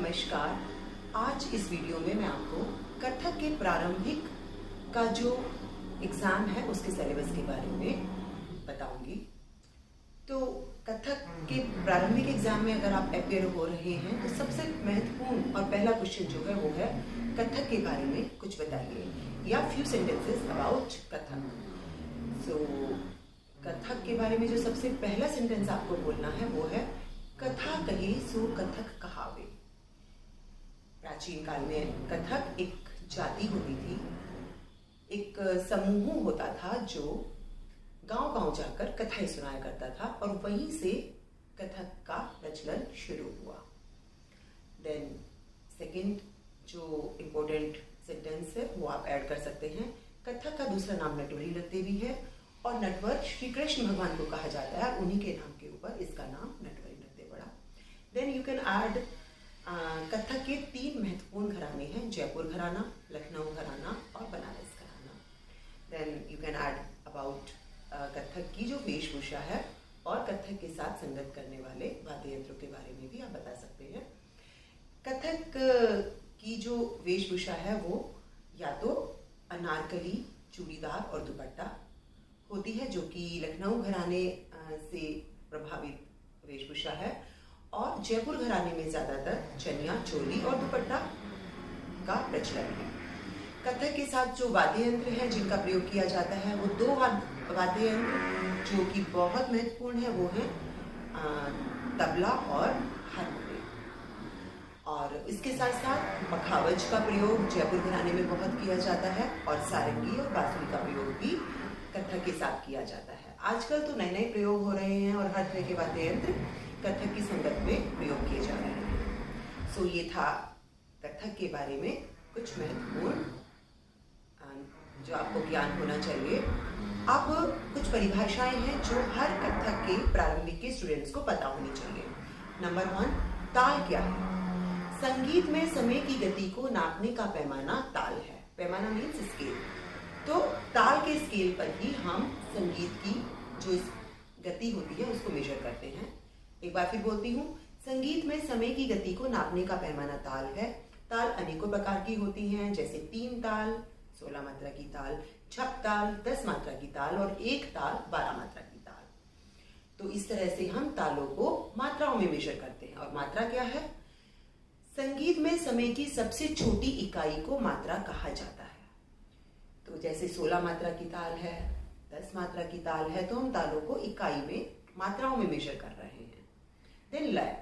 नमस्कार। आज इस वीडियो में मैं आपको कथक के प्रारंभिक का जो एग्जाम है उसके सिलेबस के बारे में बताऊंगी। तो कथक के प्रारंभिक एग्जाम में अगर आप अपेयर हो रहे हैं तो सबसे महत्वपूर्ण और पहला क्वेश्चन जो है वो है कथक के बारे में कुछ बताइए या फ्यू सेंटेंसेस अबाउट कथक। सो कथक के बारे में जो सबसे पहला सेंटेंस आपको बोलना है वो है कथा कहे सो कथक कहावे। प्राचीन काल में कथक एक जाति होती थी, एक समूह होता था जो गांव-गांव जाकर कथाएं सुनाया करता था और वहीं से कथक का प्रचलन शुरू हुआ। देन सेकंड जो इम्पोर्टेंट सेंटेंस है वो आप ऐड कर सकते हैं। कथक का दूसरा नाम नटवरी नृत्य भी है और नटवर श्री कृष्ण भगवान को कहा जाता है, उन्हीं के नाम के ऊपर इसका नाम नटवरी नृत्य पड़ा। Then you can add Kathak के 3 महत्वपूर्ण घराने हैं, जयपुर घराना, लखनऊ घराना और बनारस घराना। Then you can add about Kathak की जो वेशभूषा है और कथक के साथ संगत करने वाले वाद्य यंत्रों के बारे में भी आप बता सकते हैं। कथक की जो वेशभूषा है वो या तो अनारकली, चूड़ीदार और दुपट्टा होती है जो कि लखनऊ घराने से प्रभावित वेशभूषा है और जयपुर घराने में ज्यादातर चनिया, चोली और दुपट्टा का प्रचलन है। कथक के साथ जो वाद्य यंत्र हैं जिनका प्रयोग किया जाता है वो 2 वाद्य यंत्र जो कि बहुत महत्वपूर्ण है वो है तबला और हारमोनियम। और इसके साथ साथ पखावज का प्रयोग जयपुर घराने में बहुत किया जाता है और सारंगी और बांसुरी का प्रयोग भी कथक के साथ किया जाता है। आजकल तो नए नए प्रयोग हो रहे हैं और हर तरह के वाद्य यंत्र कथक की संगत में प्रयोग किए जा रहे हैं। सो ये था कथक के बारे में कुछ महत्वपूर्ण जो आपको ज्ञान होना चाहिए। अब कुछ परिभाषाएं हैं जो हर कथक के प्रारंभिक के स्टूडेंट्स को पता होनी चाहिए। नंबर 1, ताल क्या है? संगीत में समय की गति को नापने का पैमाना ताल है। पैमाना मीन्स स्केल। तो ताल के स्केल पर ही हम संगीत की जो गति होती है उसको मेजर करते हैं। एक बार फिर बोलती हूँ, संगीत में समय की गति को नापने का पैमाना ताल है। ताल अनेकों प्रकार की होती हैं जैसे 3 ताल, 16 मात्रा की ताल, छप ताल, 10 मात्रा की ताल और 1 ताल, 12 मात्रा की ताल। तो इस तरह से हम तालों को मात्राओं में मेजर करते हैं। और मात्रा क्या है? संगीत में समय की सबसे छोटी इकाई को मात्रा कहा जाता है। तो जैसे 16 मात्रा की ताल है, 10 मात्रा की ताल है, तो हम तालों को इकाई में, मात्राओं में मेजर कर रहे हैं। देन लय।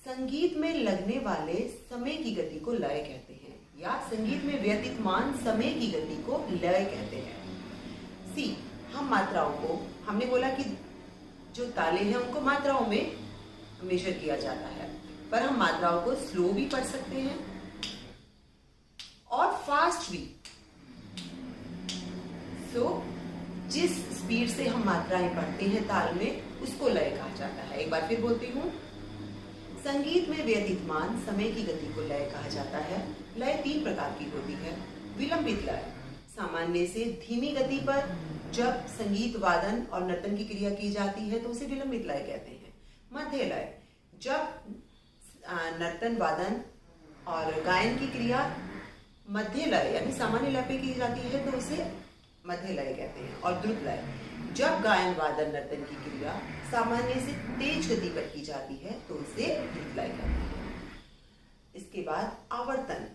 संगीत में लगने वाले समय की गति को लय कहते हैं या संगीत में व्यतीतमान समय की गति को लय कहते हैं। सी, हम मात्राओं को, हमने बोला कि जो ताले हैं उनको मात्राओं में मेजर किया जाता है, पर हम मात्राओं को स्लो भी पढ़ सकते हैं और फास्ट भी। सो जिस स्पीड से हम मात्राएं पढ़ते हैं ताल में उसको लय कहा जाता है। एक बार फिर बोलती हूँ, संगीत में व्यतीतमान समय की गति को लय कहा जाता है। लय 3 प्रकार की होती है। विलंबित लय, सामान्य से धीमी गति पर जब संगीत वादन और नर्तन की क्रिया की जाती है तो उसे विलंबित लय कहते हैं। मध्य लय, जब नर्तन वादन और गायन की क्रिया मध्य लय यानी सामान्य लय पे की जाती है तो उसे मध्य लय कहते हैं। और द्रुत लय, जब गायन वादन नर्तन की क्रिया सामान्य से तेज गति पर की जाती है तो उसे द्रुत लय कहते हैं। इसके बाद आवर्तन,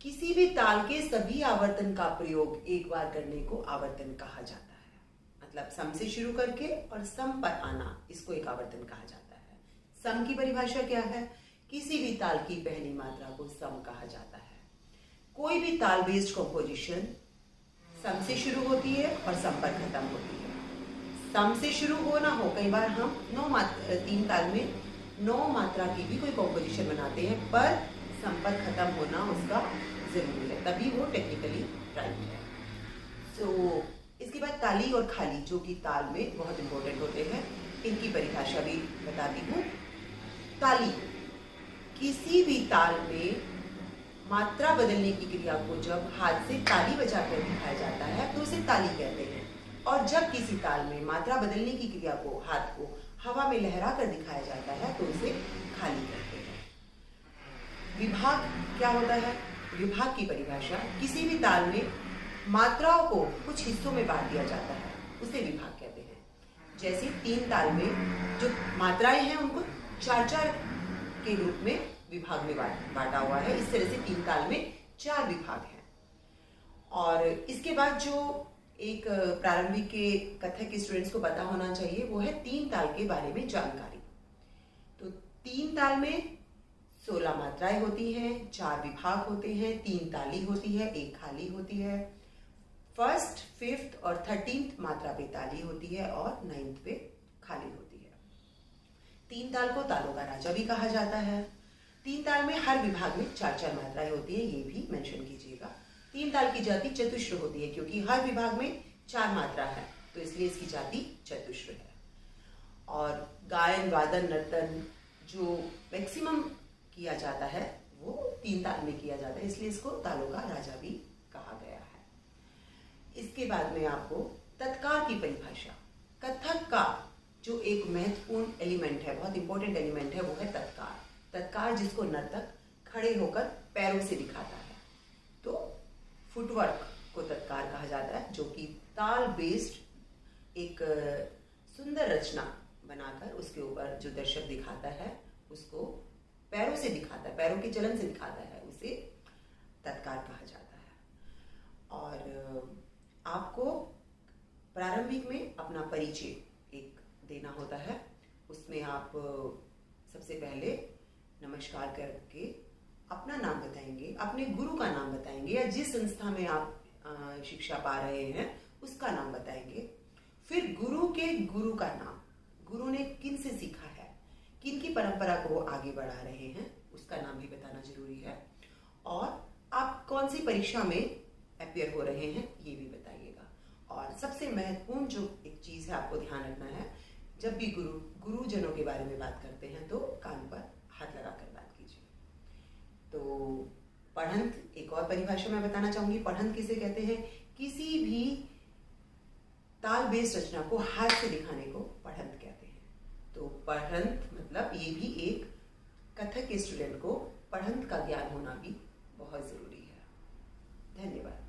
किसी भी ताल के सभी आवर्तन का प्रयोग एक बार करने को आवर्तन कहा जाता है। मतलब सम से शुरू करके और सम पर आना, इसको एक आवर्तन कहा जाता है। सम की परिभाषा क्या है? किसी भी ताल की पहली मात्रा को सम कहा जाता है। कोई भी ताल बेस्ड कॉम्पोजिशन सम से शुरू होती है और सम पर खत्म होती है। सम से शुरू हो ना हो, कई बार हम 3 ताल में 9 मात्रा की भी कोई कॉम्पोजिशन बनाते हैं, पर सम पर खत्म होना उसका जरूरी है, तभी वो टेक्निकली राइट है। सो इसके बाद ताली और खाली जो कि ताल में बहुत इंपॉर्टेंट होते हैं, इनकी परिभाषा भी बताती हूँ। ताली, किसी भी ताल में मात्रा बदलने की क्रिया को जब हाथ से ताली बजाकर दिखाया जाता है तो उसे ताली कहते हैं। और जब किसी ताल में मात्रा बदलने की क्रिया को, हाथ को हवा में लहरा कर दिखाया जाता है तो उसे खाली कहते हैं। विभाग क्या होता है? विभाग की परिभाषा, किसी भी ताल में मात्राओं को कुछ हिस्सों में बांट दिया जाता है, उसे विभाग कहते हैं। जैसे 3 ताल में जो मात्राएं हैं उनको 4-4 के रूप में विभाग में बांटा हुआ है। इस तरह से 3 ताल में 4 विभाग हैं। और इसके बाद जो एक प्रारंभिक के कथक के स्टूडेंट्स को पता होना चाहिए वो है 3 ताल के बारे में जानकारी। तो 3 ताल में 16 मात्राएं होती हैं, 4 विभाग होते हैं, 3 ताली होती है, 1 खाली होती है। फर्स्ट, फिफ्थ और 13th मात्रा पे ताली होती है और 9th पे खाली होती है। 3 ताल को तालों का राजा भी कहा जाता है। 3 ताल में हर विभाग में 4-4 मात्राएं होती है, ये भी मेंशन कीजिएगा। 3 ताल की जाति चतुश्र होती है क्योंकि हर विभाग में 4 मात्रा है, तो इसलिए इसकी जाति चतुश्र है। और गायन, वादन, नर्तन जो मैक्सिमम किया जाता है वो 3 ताल में किया जाता है, इसलिए इसको तालों का राजा भी कहा गया है। इसके बाद में आपको तत्कार की परिभाषा। कथक का जो एक महत्वपूर्ण एलिमेंट है, बहुत इंपॉर्टेंट एलिमेंट है, वो है तत्कार। तत्कार जिसको नर्तक खड़े होकर पैरों से दिखाता है, तो फुटवर्क को तत्कार कहा जाता है, जो कि ताल बेस्ड एक सुंदर रचना बनाकर उसके ऊपर जो दर्शक दिखाता है उसको पैरों से दिखाता है, पैरों के चलन से दिखाता है, उसे तत्कार कहा जाता है। और आपको प्रारंभिक में अपना परिचय एक देना होता है। उसमें आप सबसे पहले नमस्कार करके अपना नाम बताएंगे, अपने गुरु का नाम बताएंगे या जिस संस्था में आप शिक्षा पा रहे हैं उसका नाम बताएंगे। फिर गुरु के गुरु का नाम, गुरु ने किन से सीखा है, किन की परंपरा को वो आगे बढ़ा रहे हैं, उसका नाम भी बताना जरूरी है। और आप कौन सी परीक्षा में अपीयर हो रहे हैं ये भी बताइएगा। और सबसे महत्वपूर्ण जो एक चीज है आपको ध्यान रखना है, जब भी गुरुजनों के बारे में बात करते हैं तो कान पर हाथ लगाकर बात कीजिए। तो पढ़ंत, एक और परिभाषा मैं बताना चाहूंगी। पढ़ंत किसे कहते हैं? किसी भी ताल बेस्ड रचना को हाथ से दिखाने को पढ़ंत कहते हैं। तो पढ़ंत मतलब ये भी एक कथक के स्टूडेंट को पढ़ंत का ज्ञान होना भी बहुत जरूरी है। धन्यवाद।